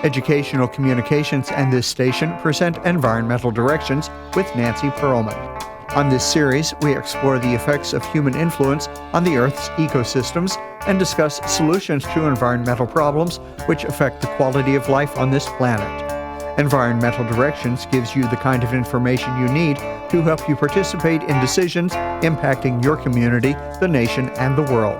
Educational Communications and this station present Environmental Directions with Nancy Pearlman. On this series, we explore the effects of human influence on the Earth's ecosystems and discuss solutions to environmental problems which affect the quality of life on this planet. Environmental Directions gives you the kind of information you need to help you participate in decisions impacting your community, the nation, and the world.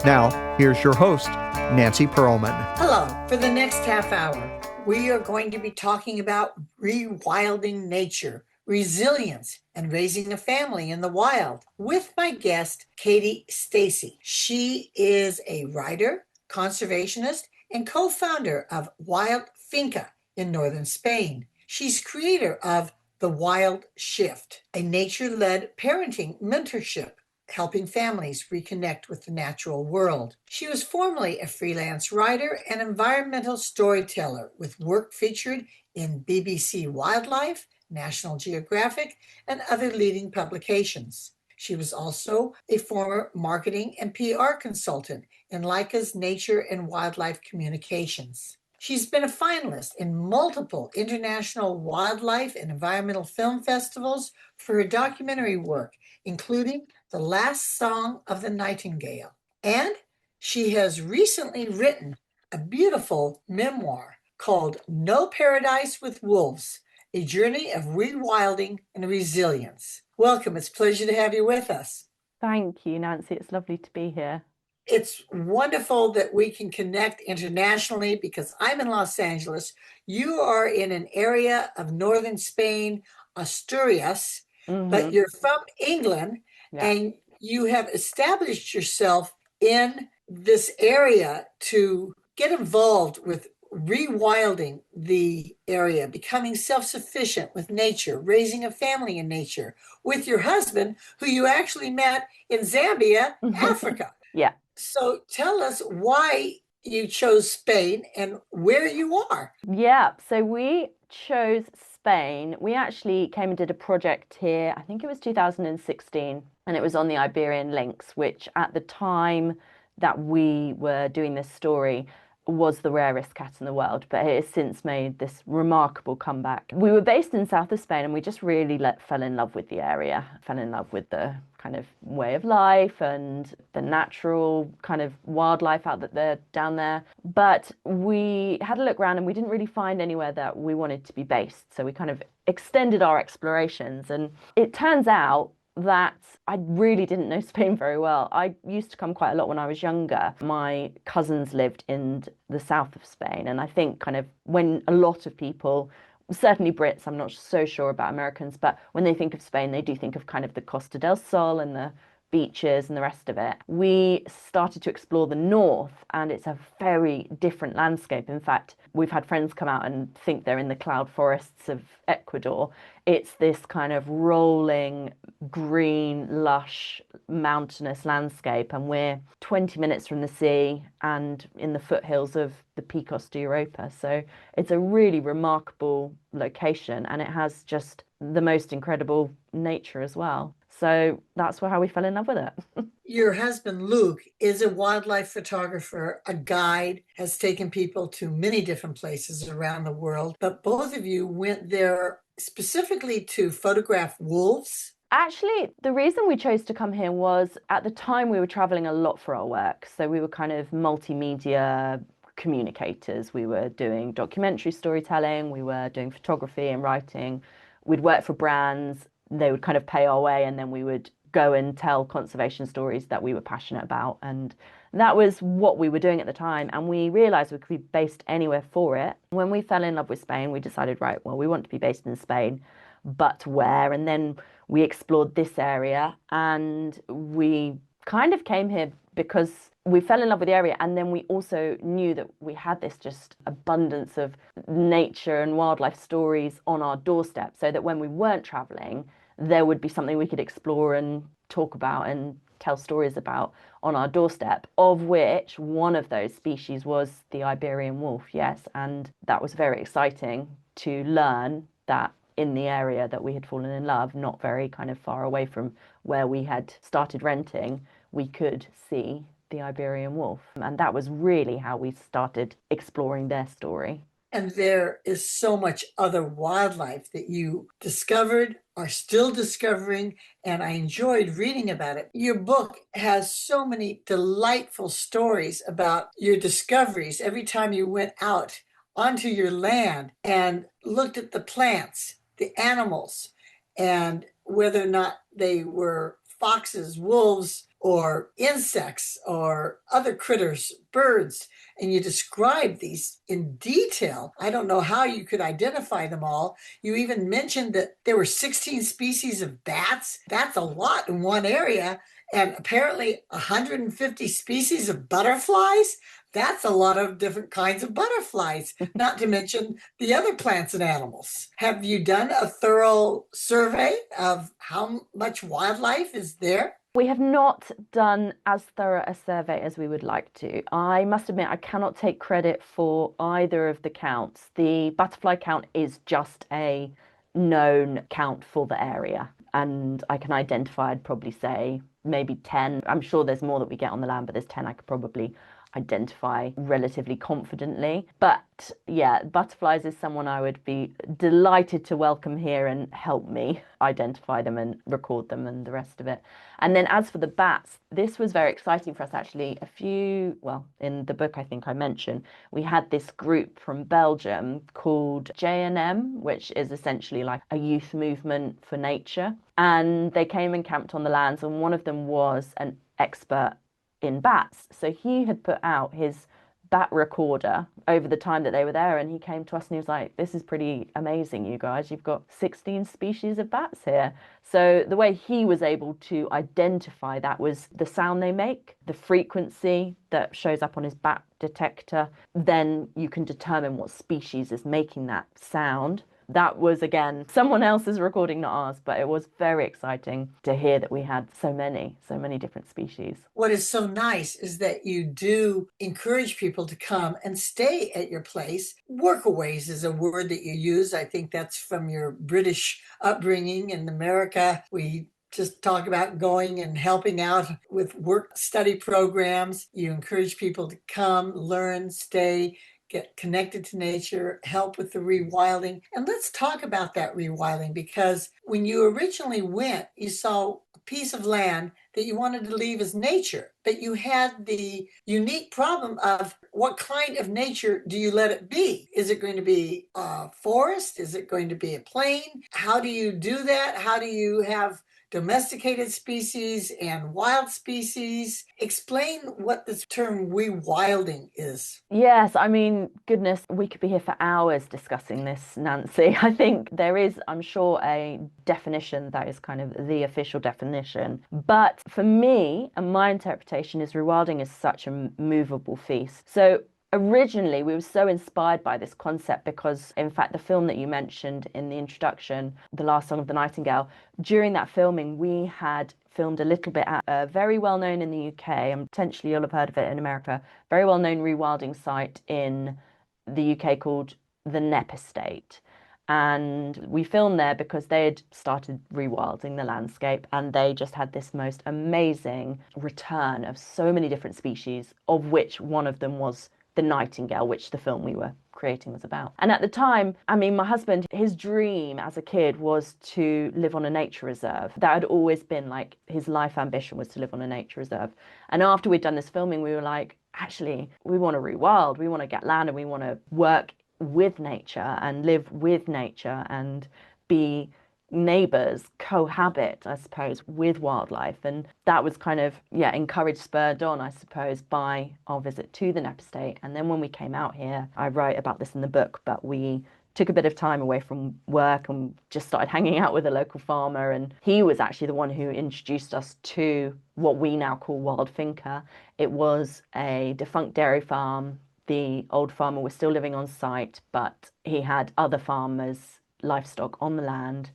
Now, here's your host, Nancy Pearlman. Hello. For the next half hour, we are going to be talking about rewilding nature, resilience, and raising a family in the wild with my guest, Kathie Stacey. She is a writer, conservationist, and co-founder of Wild Finca in northern Spain. She's creator of The Wild Shift, a nature-led parenting mentorship helping families reconnect with the natural world. She was formerly a freelance writer and environmental storyteller with work featured in BBC Wildlife, National Geographic, and other leading publications. She was also a former marketing and PR consultant in Leica's Nature and Wildlife Communications. She's been a finalist in multiple international wildlife and environmental film festivals for her documentary work, including The Last Song of the Nightingale. And she has recently written a beautiful memoir called No Paradise with Wolves, a journey of rewilding and resilience. Welcome. It's a pleasure to have you with us. Thank you, Nancy. It's lovely to be here. It's wonderful that we can connect internationally because I'm in Los Angeles. You are in an area of northern Spain, Asturias, but you're from England. Yeah. And you have established yourself in this area to get involved with rewilding the area, becoming self-sufficient with nature, raising a family in nature with your husband, who you actually met in Zambia, Africa. Yeah. So tell us why you chose Spain and where you are. Yeah, so we chose Spain. We actually came and did a project here, I think it was 2016, and it was on the Iberian lynx, which at the time that we were doing this story was the rarest cat in the world, but it has since made this remarkable comeback. We were based in south of Spain and we just really fell in love with the area, fell in love with the kind of way of life and the natural kind of wildlife out there down there. But we had a look around and we didn't really find anywhere that we wanted to be based. So we kind of extended our explorations, and it turns out that I really didn't know Spain very well. I used to come quite a lot when I was younger. My cousins lived in the south of Spain, and I think kind of when a lot of people, certainly Brits, I'm not so sure about Americans, but when they think of Spain, they do think of kind of the Costa del Sol and the beaches and the rest of it. We started to explore the north, and it's a very different landscape. In fact, we've had friends come out and think they're in the cloud forests of Ecuador. It's this kind of rolling, green, lush, mountainous landscape, and we're 20 minutes from the sea and in the foothills of the Picos de Europa. So it's a really remarkable location, and it has just the most incredible nature as well. So that's how we fell in love with it. Your husband, Luke, is a wildlife photographer, a guide, has taken people to many different places around the world. But both of you went there specifically to photograph wolves. Actually, the reason we chose to come here was at the time we were traveling a lot for our work. So we were kind of multimedia communicators. We were doing documentary storytelling, we were doing photography and writing. We'd work for brands. They would kind of pay our way, and then we would go and tell conservation stories that we were passionate about. And that was what we were doing at the time. And we realized we could be based anywhere for it. When we fell in love with Spain, we decided, right, well, we want to be based in Spain, but where? And then we explored this area, and we kind of came here because we fell in love with the area, and then we also knew that we had this just abundance of nature and wildlife stories on our doorstep, so that when we weren't traveling, there would be something we could explore and talk about and tell stories about on our doorstep, of which one of those species was the Iberian wolf, yes. And that was very exciting to learn that in the area that we had fallen in love, not very kind of far away from where we had started renting, we could see the Iberian wolf. And that was really how we started exploring their story. And there is so much other wildlife that you discovered, are still discovering, and I enjoyed reading about it. Your book has so many delightful stories about your discoveries every time you went out onto your land and looked at the plants, the animals, and whether or not they were foxes, wolves, or insects, or other critters, birds, and you described these in detail. I don't know how you could identify them all. You even mentioned that there were 16 species of bats. That's a lot in one area. And apparently 150 species of butterflies. That's a lot of different kinds of butterflies, not to mention the other plants and animals. Have you done a thorough survey of how much wildlife is there? We have not done as thorough a survey as we would like to. I must admit, I cannot take credit for either of the counts. The butterfly count is just a known count for the area, and I can identify, I'd probably say maybe 10. I'm sure there's more that we get on the land, but there's 10 I could probably identify relatively confidently. But yeah, butterflies is someone I would be delighted to welcome here and help me identify them and record them and the rest of it. And then as for the bats, this was very exciting for us actually. In the book I think I mentioned, we had this group from Belgium called J&M, which is essentially like a youth movement for nature. And they came and camped on the lands, and one of them was an expert in bats. So he had put out his bat recorder over the time that they were there, and he came to us and he was like, this is pretty amazing, you guys, you've got 16 species of bats here. So the way he was able to identify that was the sound they make, the frequency that shows up on his bat detector. Then you can determine what species is making that sound. That was, again, someone else's recording, not ours, but it was very exciting to hear that we had so many different species. What is so nice is that you do encourage people to come and stay at your place. Workaways is a word that you use. I think that's from your British upbringing. In America, we just talk about going and helping out with work study programs. You encourage people to come, learn, stay, get connected to nature, help with the rewilding. And let's talk about that rewilding, because when you originally went, you saw a piece of land that you wanted to leave as nature, but you had the unique problem of what kind of nature do you let it be? Is it going to be a forest? Is it going to be a plain? How do you do that? How do you have domesticated species and wild species? Explain what this term rewilding is. Yes, I mean, goodness, we could be here for hours discussing this, Nancy. I think there is, I'm sure, a definition that is kind of the official definition. But for me, and my interpretation is rewilding is such a movable feast. So originally, we were so inspired by this concept because, in fact, the film that you mentioned in the introduction, The Last Song of the Nightingale, during that filming, we had filmed a little bit at a very well-known in the UK, and potentially you'll have heard of it in America, very well-known rewilding site in the UK called the Knepp Estate. And we filmed there because they had started rewilding the landscape, and they just had this most amazing return of so many different species, of which one of them was the nightingale, which the film we were creating was about. And at the time, I mean, my husband, his dream as a kid was to live on a nature reserve. That had always been like his life ambition, was to live on a nature reserve. And after we'd done this filming, we were like, actually, we want to rewild, we want to get land, and we want to work with nature and live with nature and be neighbours, cohabit, I suppose, with wildlife. And that was kind of, encouraged, spurred on, I suppose, by our visit to the Knepp Estate. And then when we came out here, I write about this in the book, but we took a bit of time away from work and just started hanging out with a local farmer. And he was actually the one who introduced us to what we now call Wild Finca. It was a defunct dairy farm. The old farmer was still living on site, but he had other farmers' livestock on the land.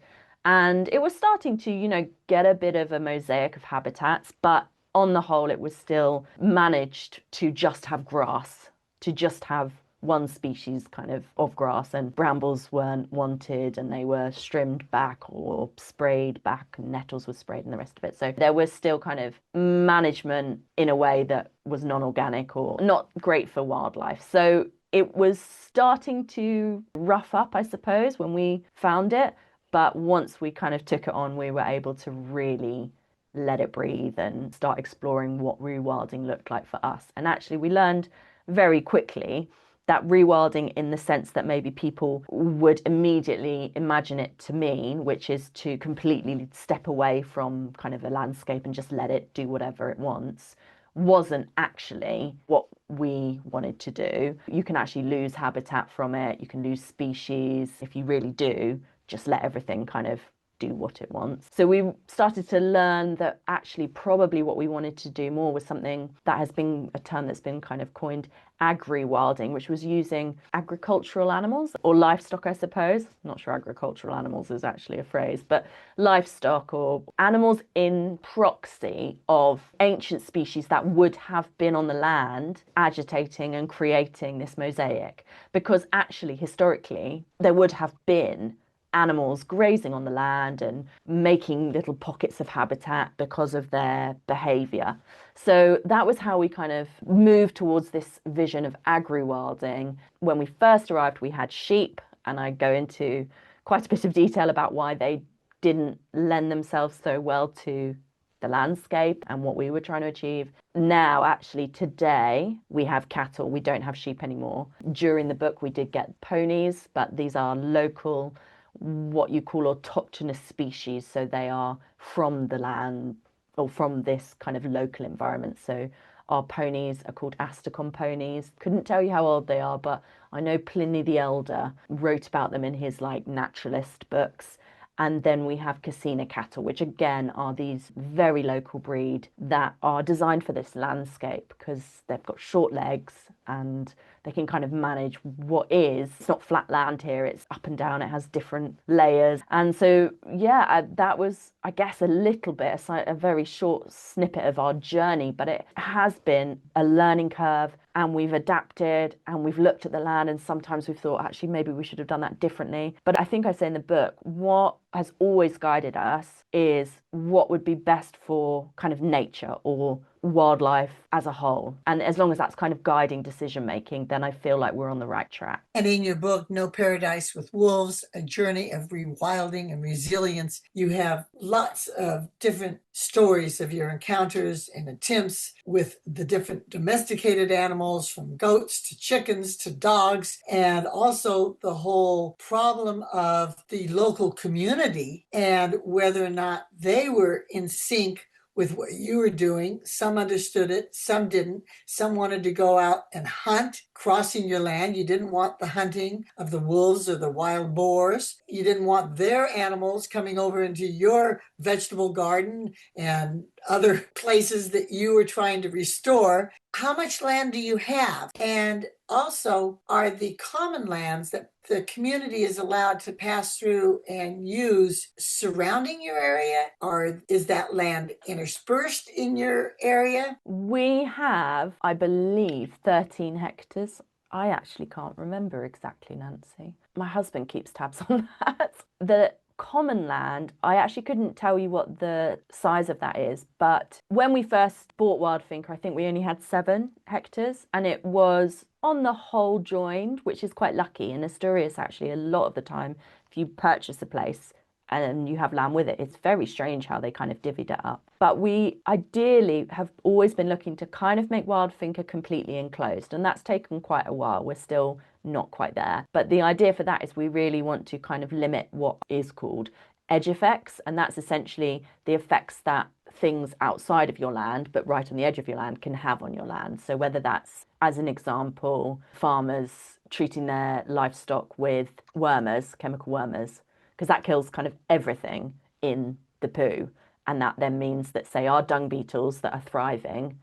And it was starting to, get a bit of a mosaic of habitats, but on the whole, it was still managed to just have grass, to just have one species kind of grass, and brambles weren't wanted and they were trimmed back or sprayed back, and nettles were sprayed and the rest of it. So there was still kind of management in a way that was non-organic or not great for wildlife. So It was starting to rough up, I suppose, when we found it. But once we kind of took it on, we were able to really let it breathe and start exploring what rewilding looked like for us. And actually, we learned very quickly that rewilding, in the sense that maybe people would immediately imagine it to mean, which is to completely step away from kind of a landscape and just let it do whatever it wants, wasn't actually what we wanted to do. You can actually lose habitat from it. You can lose species if you really do just let everything kind of do what it wants. So we started to learn that actually probably what we wanted to do more was something that has been a term that's been kind of coined agri-wilding, which was using agricultural animals or livestock, I suppose. I'm not sure agricultural animals is actually a phrase, but livestock or animals in proxy of ancient species that would have been on the land agitating and creating this mosaic. Because actually, historically, there would have been animals grazing on the land and making little pockets of habitat because of their behavior. So that was how we kind of moved towards this vision of agri-wilding. When we first arrived, we had sheep, and I go into quite a bit of detail about why they didn't lend themselves so well to the landscape and what we were trying to achieve. Now, actually, today, we have cattle. We don't have sheep anymore. During the book, we did get ponies, but these are local, what you call autochthonous species. So they are from the land or from this kind of local environment. So our ponies are called Astacon ponies. Couldn't tell you how old they are, but I know Pliny the Elder wrote about them in his like naturalist books. And then we have Cassina cattle, which again are these very local breed that are designed for this landscape because they've got short legs and they can kind of manage what is. It's not flat land here, it's up and down, it has different layers. And so, yeah, that was, I guess, a little bit, a very short snippet of our journey, but it has been a learning curve. And we've adapted and we've looked at the land, and sometimes we've thought, actually, maybe we should have done that differently. But I think I say in the book, what has always guided us is what would be best for kind of nature or wildlife as a whole. And as long as that's kind of guiding decision making, then I feel like we're on the right track. And in your book, No Paradise with Wolves, A Journey of Rewilding and Resilience, you have lots of different stories of your encounters and attempts with the different domesticated animals, from goats to chickens to dogs, and also the whole problem of the local community and whether or not they were in sync with what you were doing. Some understood it, some didn't. Some wanted to go out and hunt, crossing your land. You didn't want the hunting of the wolves or the wild boars. You didn't want their animals coming over into your vegetable garden and other places that you were trying to restore. How much land do you have? And also, are the common lands that the community is allowed to pass through and use surrounding your area, or is that land interspersed in your area? We have, I believe, 13 hectares. I actually can't remember exactly, Nancy. My husband keeps tabs on that. The common land, I actually couldn't tell you what the size of that is, but when we first bought Wildfinker, I think we only had 7 hectares, and it was on the whole joined, which is quite lucky. In Asturias, actually, a lot of the time, if you purchase a place and you have land with it, it's very strange how they kind of divvied it up. But we ideally have always been looking to kind of make Wildfinker completely enclosed, and that's taken quite a while. We're still not quite there. But the idea for that is we really want to kind of limit what is called edge effects, and that's essentially the effects that things outside of your land but right on the edge of your land can have on your land. So whether that's, as an example, farmers treating their livestock with wormers, chemical wormers, because that kills kind of everything in the poo, and that then means that, say, our dung beetles that are thriving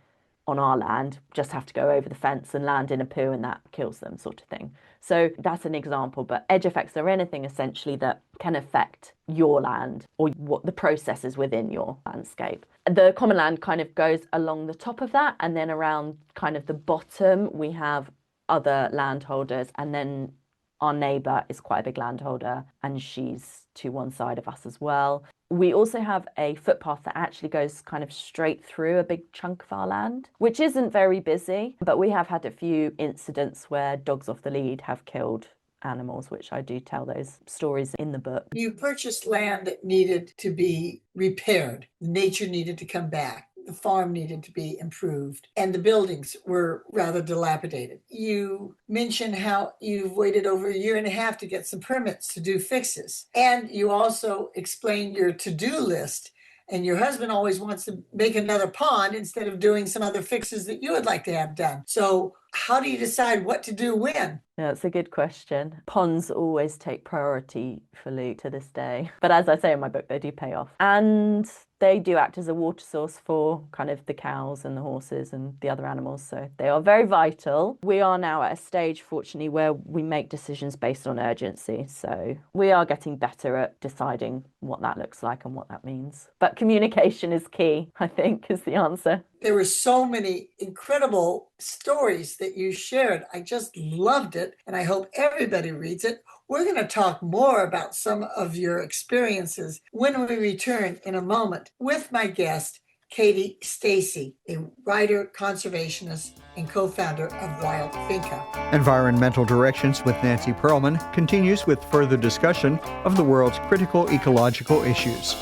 on our land just have to go over the fence and land in a poo, and that kills them, sort of thing. So that's an example, but edge effects are anything essentially that can affect your land or what the processes within your landscape. The common land kind of goes along the top of that, and then around kind of the bottom we have other landholders, and then our neighbour is quite a big landholder and she's to one side of us as well. We also have a footpath that actually goes kind of straight through a big chunk of our land, which isn't very busy, but we have had a few incidents where dogs off the lead have killed animals, which I do tell those stories in the book. You purchased land that needed to be repaired. Nature needed to come back. The farm needed to be improved, and the buildings were rather dilapidated. You mentioned how you've waited over a year and a half to get some permits to do fixes. And you also explained your to-do list. And your husband always wants to make another pond instead of doing some other fixes that you would like to have done. So how do you decide what to do when? Yeah, that's a good question. Ponds always take priority for Luke to this day. But as I say in my book, they do pay off. And they do act as a water source for kind of the cows and the horses and the other animals. So they are very vital. We are now at a stage, fortunately, where we make decisions based on urgency. So we are getting better at deciding what that looks like and what that means. But communication is key, I think, is the answer. There were so many incredible stories that you shared. I just loved it, and I hope everybody reads it. We're going to talk more about some of your experiences when we return in a moment with my guest, Kathie Stacey, a writer, conservationist, and co-founder of Wild Finca. Environmental Directions with Nancy Pearlman continues with further discussion of the world's critical ecological issues.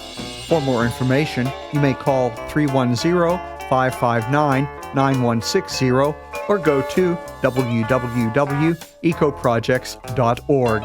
For more information, you may call 310-559-9160 or go to www.ecoprojects.org.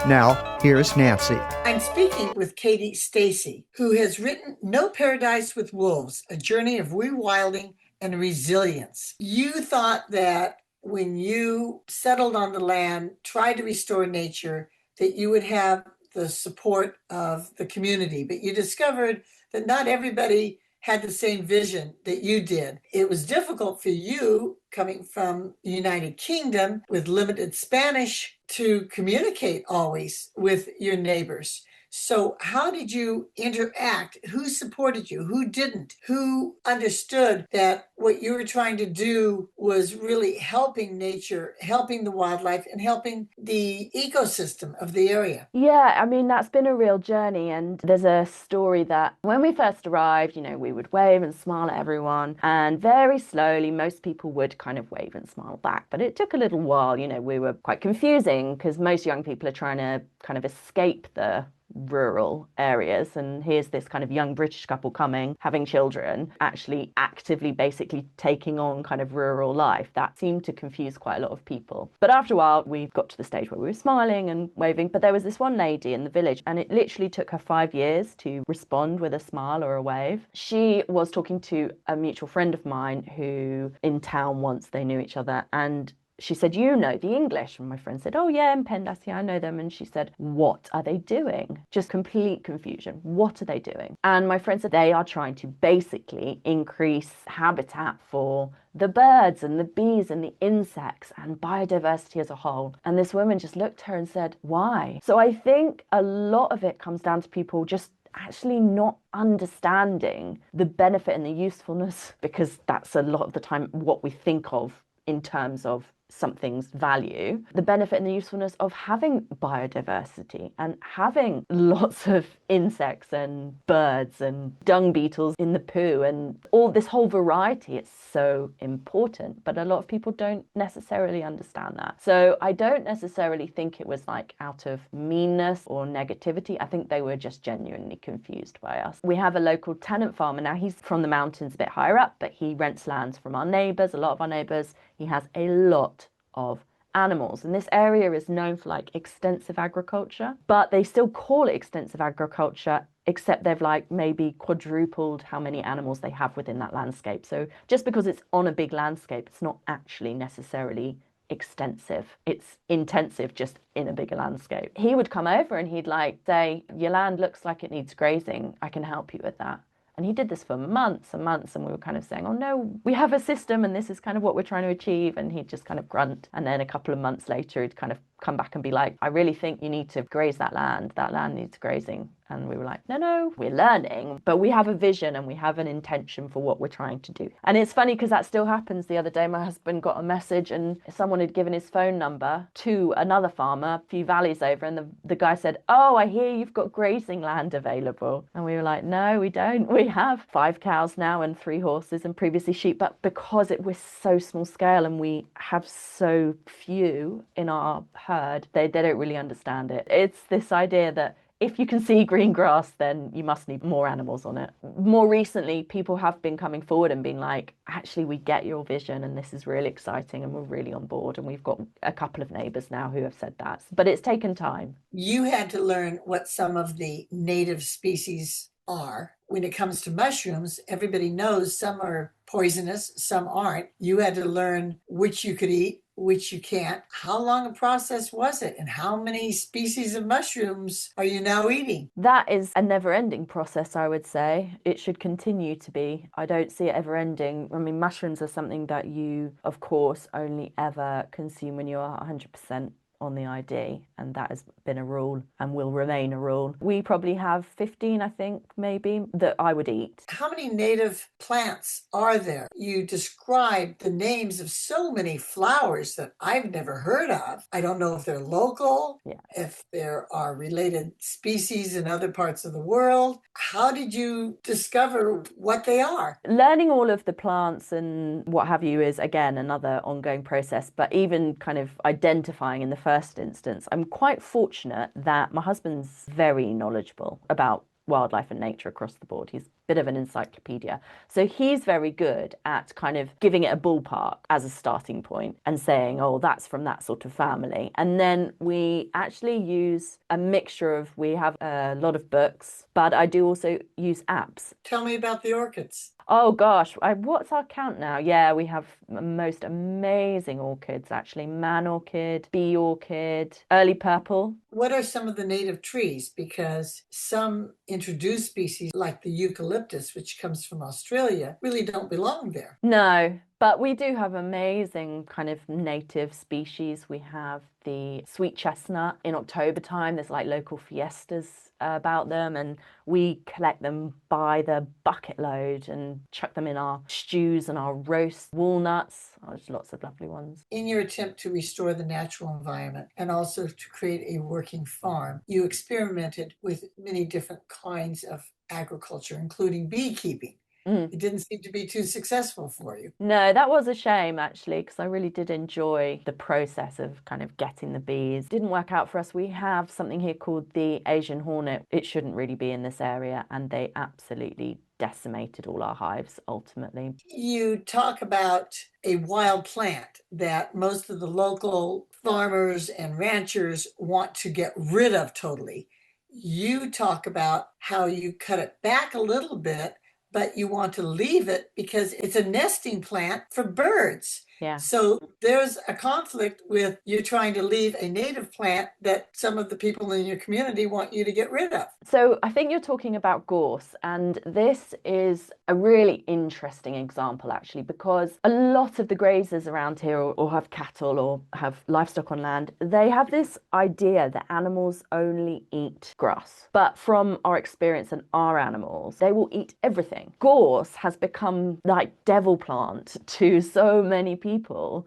Now, here's Nancy. I'm speaking with Kathie Stacey, who has written No Paradise with Wolves, a journey of rewilding and resilience. You thought that when you settled on the land, tried to restore nature, that you would have the support of the community, but you discovered that not everybody had the same vision that you did. It was difficult for you, coming from the United Kingdom with limited Spanish, to communicate always with your neighbors. So how did you interact? Who supported you? Who didn't? Who understood that what you were trying to do was really helping nature, helping the wildlife, and helping the ecosystem of the area? Yeah, I mean, that's been a real journey. And there's a story that when we first arrived, we would wave and smile at everyone. And very slowly, most people would kind of wave and smile back. But it took a little while. We were quite confusing because most young people are trying to kind of escape the rural areas, and here's this kind of young British couple coming, having children, actually actively basically taking on kind of rural life. That seemed to confuse quite a lot of people. But after a while we got to the stage where we were smiling and waving. But there was this one lady in the village, and it literally took her 5 years to respond with a smile or a wave. She was talking to a mutual friend of mine who in town once, they knew each other, and she said, "You know the English?" And my friend said, "Oh yeah, in Pendasi, I know them." And she said, "What are they doing?" Just complete confusion. What are they doing? And my friend said, "They are trying to basically increase habitat for the birds and the bees and the insects and biodiversity as a whole." And this woman just looked at her and said, "Why?" So I think a lot of it comes down to people just actually not understanding the benefit and the usefulness, because that's a lot of the time what we think of in terms of something's value, the benefit and the usefulness of having biodiversity and having lots of insects and birds and dung beetles in the poo and all this whole variety. It's so important, but a lot of people don't necessarily understand that. So I don't necessarily think it was like out of meanness or negativity. I think they were just genuinely confused by us. We have a local tenant farmer now. He's from the mountains a bit higher up, but he rents lands from our neighbours, a lot of our neighbours. He has a lot of animals, and this area is known for like extensive agriculture, but they still call it extensive agriculture, except they've like maybe quadrupled how many animals they have within that landscape. So just because it's on a big landscape, it's not actually necessarily extensive. It's intensive, just in a bigger landscape. He would come over and he'd like say, "Your land looks like it needs grazing. I can help you with that." And he did this for months and months, and we were kind of saying, "Oh no, we have a system and this is kind of what we're trying to achieve." And he'd just kind of grunt. And then a couple of months later, he'd kind of come back and be like, I really think you need to graze that land. That land needs grazing. And we were like, no, we're learning, but we have a vision and we have an intention for what we're trying to do. And it's funny because that still happens. The other day, my husband got a message and someone had given his phone number to another farmer a few valleys over. And the guy said, oh, I hear you've got grazing land available. And we were like, no, we don't. We have 5 cows now and 3 horses and previously sheep. But because it was so small scale and we have so few in our herd, they don't really understand it. It's this idea that if you can see green grass, then you must need more animals on it. More recently, people have been coming forward and being like, actually, we get your vision and this is really exciting and we're really on board. And we've got a couple of neighbours now who have said that. But it's taken time. You had to learn what some of the native species are. When it comes to mushrooms, everybody knows some are poisonous, some aren't. You had to learn which you could eat, which you can't. How long a process was it? And how many species of mushrooms are you now eating? That is a never-ending process, I would say. It should continue to be. I don't see it ever ending. I mean, mushrooms are something that you, of course, only ever consume when you are 100% on the ID, and that has been a rule and will remain a rule. We probably have 15, I think, maybe, that I would eat. How many native plants are there? You described the names of so many flowers that I've never heard of. I don't know if they're local, if there are related species in other parts of the world. How did you discover what they are? Learning all of the plants and what have you is, again, another ongoing process, but even kind of identifying in the first instance, I'm quite fortunate that my husband's very knowledgeable about wildlife and nature across the board. He's a bit of an encyclopedia. So he's very good at kind of giving it a ballpark as a starting point and saying, oh, that's from that sort of family. And then we actually use a mixture of, we have a lot of books, but I do also use apps. Tell me about the orchids. Oh gosh, what's our count now? Yeah, we have most amazing orchids, actually. Man orchid, bee orchid, early purple. What are some of the native trees? Because some introduced species like the eucalyptus, which comes from Australia, really don't belong there. No, but we do have amazing kind of native species. We have the sweet chestnut in October time. There's like local fiestas about them, and we collect them by the bucket load and chuck them in our stews and our roast. Walnuts, there's lots of lovely ones. In your attempt to restore the natural environment and also to create a working farm, you experimented with many different kinds of agriculture, including beekeeping. It didn't seem to be too successful for you. No, that was a shame, actually, because I really did enjoy the process of kind of getting the bees. Didn't work out for us. We have something here called the Asian hornet. It shouldn't really be in this area, and they absolutely decimated all our hives ultimately. You talk about a wild plant that most of the local farmers and ranchers want to get rid of totally. You talk about how you cut it back a little bit, but you want to leave it because it's a nesting plant for birds. Yeah. So there's a conflict with you trying to leave a native plant that some of the people in your community want you to get rid of. So I think you're talking about gorse, and this is a really interesting example, actually, because a lot of the grazers around here or have cattle or have livestock on land, they have this idea that animals only eat grass. But from our experience and our animals, they will eat everything. Gorse has become like devil plant to so many people.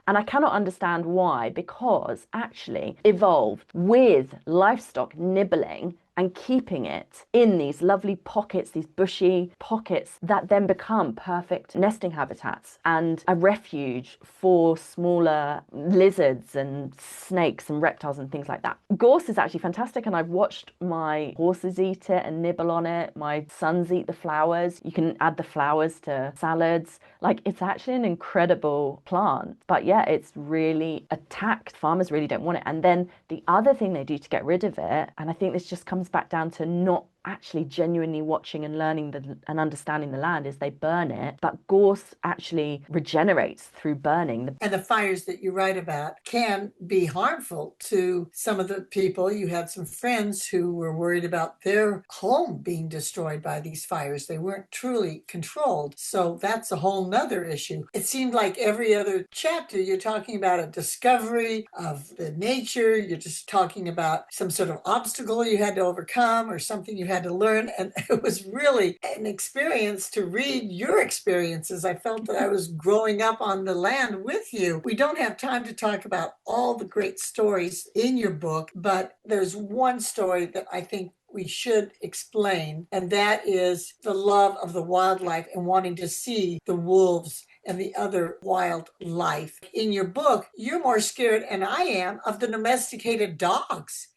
And I cannot understand why, because actually evolved with livestock nibbling and keeping it in these lovely pockets, these bushy pockets that then become perfect nesting habitats and a refuge for smaller lizards and snakes and reptiles and things like that. Gorse is actually fantastic, and I've watched my horses eat it and nibble on it. My sons eat the flowers. You can add the flowers to salads. Like, it's actually an incredible plant. But yeah, it's really attacked. Farmers really don't want it. And then the other thing they do to get rid of it, and I think this just comes back down to not actually genuinely watching and learning and understanding the land is they burn it, but gorse actually regenerates through burning. And the fires that you write about can be harmful to some of the people. You had some friends who were worried about their home being destroyed by these fires. They weren't truly controlled. So that's a whole nother issue. It seemed like every other chapter, you're talking about a discovery of the nature. You're just talking about some sort of obstacle you had to overcome or something you had to learn. And it was really an experience to read your experiences. I felt that I was growing up on the land with you. We don't have time to talk about all the great stories in your book, but there's one story that I think we should explain, and that is the love of the wildlife and wanting to see the wolves and the other wildlife. In your book, you're more scared, and I am, of the domesticated dogs.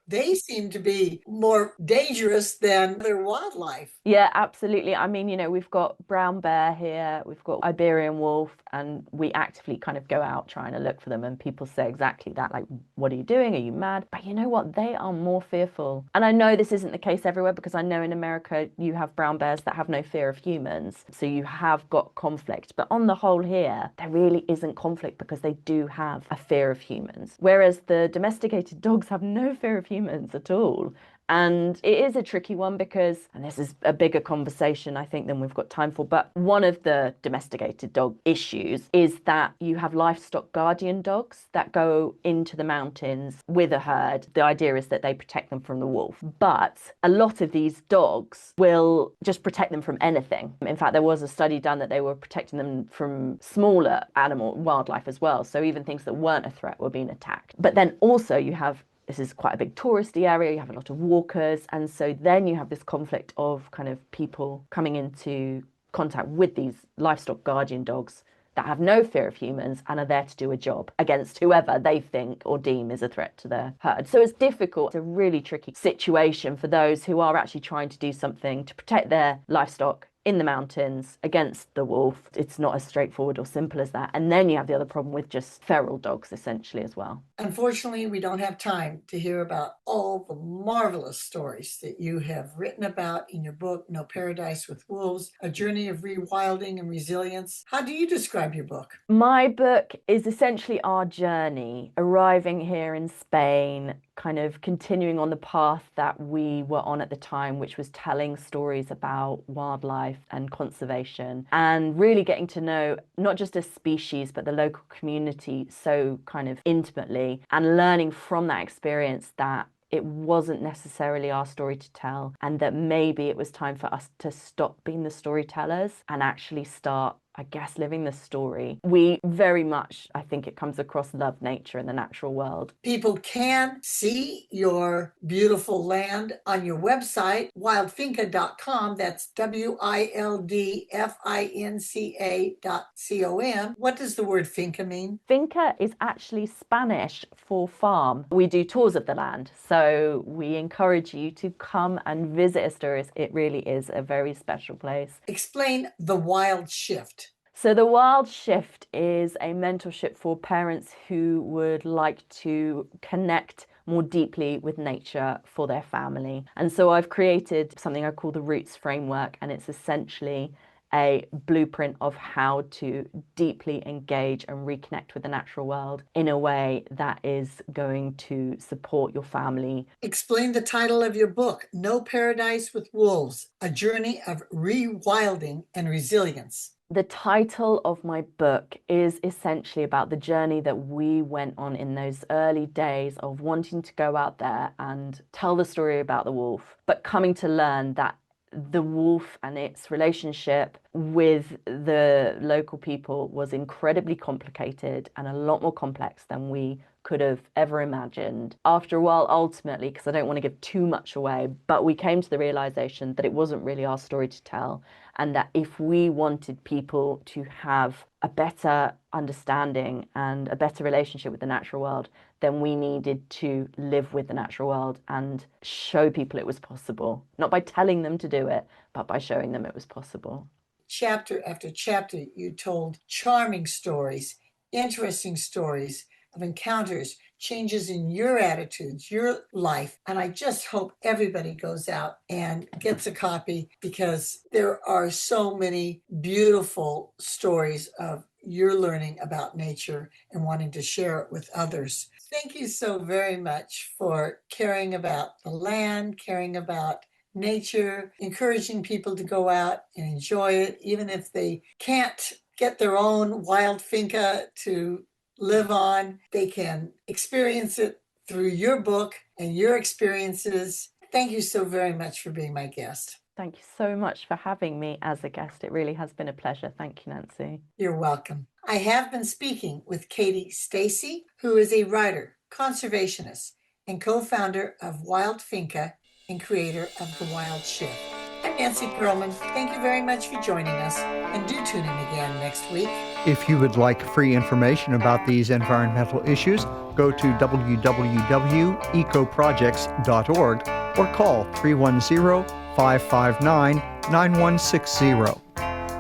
They seem to be more dangerous than their wildlife. Yeah, absolutely. I mean, we've got brown bear here, we've got Iberian wolf, and we actively kind of go out trying to look for them. And people say exactly that, like, what are you doing? Are you mad? But you know what? They are more fearful. And I know this isn't the case everywhere, because I know in America you have brown bears that have no fear of humans. So you have got conflict. But on the whole here, there really isn't conflict because they do have a fear of humans. Whereas the domesticated dogs have no fear of humans at all. And it is a tricky one because, and this is a bigger conversation, I think, than we've got time for, but one of the domesticated dog issues is that you have livestock guardian dogs that go into the mountains with a herd. The idea is that they protect them from the wolf. But a lot of these dogs will just protect them from anything. In fact, there was a study done that they were protecting them from smaller wildlife as well. So even things that weren't a threat were being attacked. But then also you have, this is quite a big touristy area, you have a lot of walkers, and so then you have this conflict of kind of people coming into contact with these livestock guardian dogs that have no fear of humans and are there to do a job against whoever they think or deem is a threat to their herd. So it's difficult. It's a really tricky situation for those who are actually trying to do something to protect their livestock in the mountains against the wolf. It's not as straightforward or simple as that. And then you have the other problem with just feral dogs essentially as well. Unfortunately, we don't have time to hear about all the marvelous stories that you have written about in your book, No Paradise with Wolves, A Journey of Rewilding and Resilience. How do you describe your book? My book is essentially our journey, arriving here in Spain, kind of continuing on the path that we were on at the time, which was telling stories about wildlife and conservation, and really getting to know not just a species, but the local community so kind of intimately, and learning from that experience that it wasn't necessarily our story to tell, and that maybe it was time for us to stop being the storytellers and actually start, I guess, living the story. We very much, I think it comes across, love nature and the natural world. People can see your beautiful land on your website, wildfinca.com. That's wildfinca.com. What does the word finca mean? Finca is actually Spanish for farm. We do tours of the land, so we encourage you to come and visit Asturias. It really is a very special place. Explain the Wild Shift. So the Wild Shift is a mentorship for parents who would like to connect more deeply with nature for their family. And so I've created something I call the Roots Framework, and it's essentially a blueprint of how to deeply engage and reconnect with the natural world in a way that is going to support your family. Explain the title of your book, No Paradise with Wolves, A Journey of Rewilding and Resilience. The title of my book is essentially about the journey that we went on in those early days of wanting to go out there and tell the story about the wolf, but coming to learn that the wolf and its relationship with the local people was incredibly complicated and a lot more complex than we could have ever imagined. After a while, ultimately, because I don't want to give too much away, but we came to the realization that it wasn't really our story to tell, and that if we wanted people to have a better understanding and a better relationship with the natural world, then we needed to live with the natural world and show people it was possible, not by telling them to do it, but by showing them it was possible. Chapter after chapter, you told charming stories, interesting stories, of encounters, changes in your attitudes, your life. And I just hope everybody goes out and gets a copy, because there are so many beautiful stories of your learning about nature and wanting to share it with others. Thank you so very much for caring about the land, caring about nature, encouraging people to go out and enjoy it, even if they can't get their own wild finca to live on. They can experience it through your book and your experiences. Thank you so very much for being my guest. Thank you so much for having me as a guest. It really has been a pleasure. Thank you, Nancy. You're welcome. I have been speaking with Stacey, who is a writer, conservationist, and co-founder of Wild Finca and creator of The Wild Shift. I'm Nancy Perlman. Thank you very much for joining us, and do tune in again next week. If you would like free information about these environmental issues, go to www.ecoprojects.org or call 310-559-9160.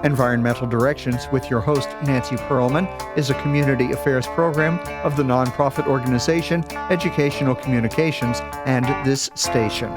Environmental Directions with your host, Nancy Perlman, is a community affairs program of the nonprofit organization Educational Communications and this station.